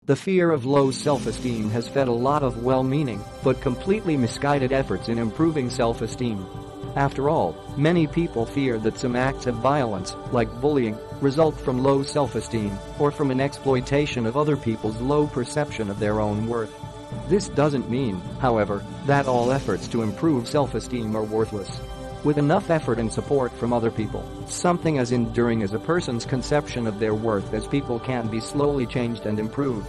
The fear of low self-esteem has fed a lot of well-meaning but completely misguided efforts in improving self-esteem. After all, many people fear that some acts of violence, like bullying, result from low self-esteem or from an exploitation of other people's low perception of their own worth. This doesn't mean, however, that all efforts to improve self-esteem are worthless. With enough effort and support from other people, something as enduring as a person's conception of their worth as people can be slowly changed and improved.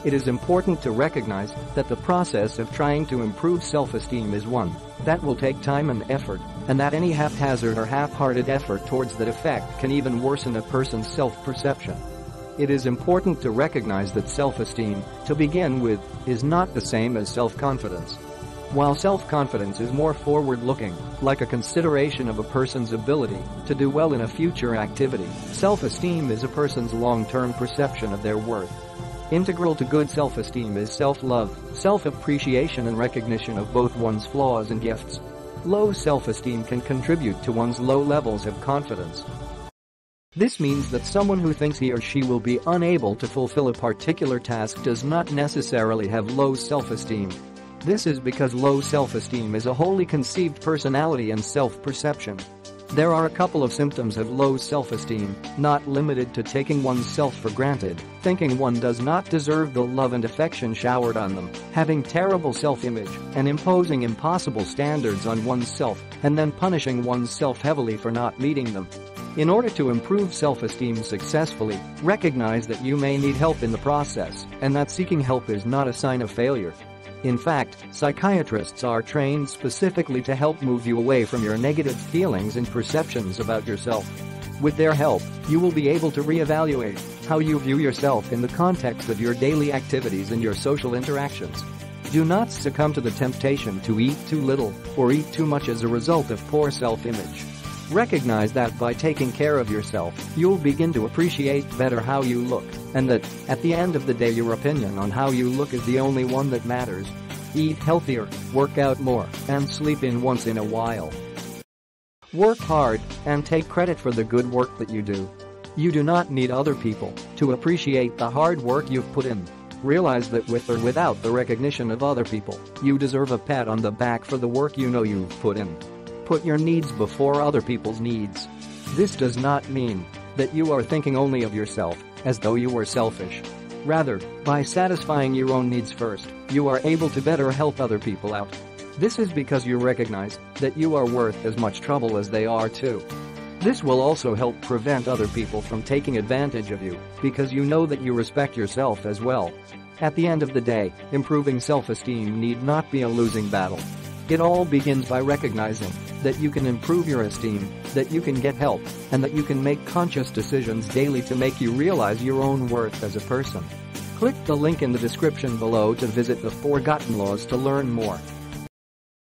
It is important to recognize that the process of trying to improve self-esteem is one that will take time and effort, and that any haphazard or half-hearted effort towards that effect can even worsen a person's self-perception. It is important to recognize that self-esteem, to begin with, is not the same as self-confidence. While self-confidence is more forward-looking, like a consideration of a person's ability to do well in a future activity, self-esteem is a person's long-term perception of their worth. Integral to good self-esteem is self-love, self-appreciation and recognition of both one's flaws and gifts. Low self-esteem can contribute to one's low levels of confidence. This means that someone who thinks he or she will be unable to fulfill a particular task does not necessarily have low self-esteem. This is because low self-esteem is a wholly conceived personality and self-perception. There are a couple of symptoms of low self-esteem, not limited to taking oneself for granted, thinking one does not deserve the love and affection showered on them, having terrible self-image, and imposing impossible standards on oneself, and then punishing oneself heavily for not meeting them. In order to improve self-esteem successfully, recognize that you may need help in the process, and that seeking help is not a sign of failure. In fact, psychiatrists are trained specifically to help move you away from your negative feelings and perceptions about yourself. With their help, you will be able to reevaluate how you view yourself in the context of your daily activities and your social interactions. Do not succumb to the temptation to eat too little or eat too much as a result of poor self-image. Recognize that by taking care of yourself, you'll begin to appreciate better how you look, and that, at the end of the day, your opinion on how you look is the only one that matters. Eat healthier, work out more, and sleep in once in a while. Work hard and take credit for the good work that you do. You do not need other people to appreciate the hard work you've put in. Realize that with or without the recognition of other people, you deserve a pat on the back for the work you know you've put in. Put your needs before other people's needs. This does not mean that you are thinking only of yourself, as though you were selfish. Rather, by satisfying your own needs first, you are able to better help other people out. This is because you recognize that you are worth as much trouble as they are too. This will also help prevent other people from taking advantage of you, because you know that you respect yourself as well. At the end of the day, improving self-esteem need not be a losing battle. It all begins by recognizing that you can improve your esteem, that you can get help, and that you can make conscious decisions daily to make you realize your own worth as a person. Click the link in the description below to visit the Forgotten Laws to learn more.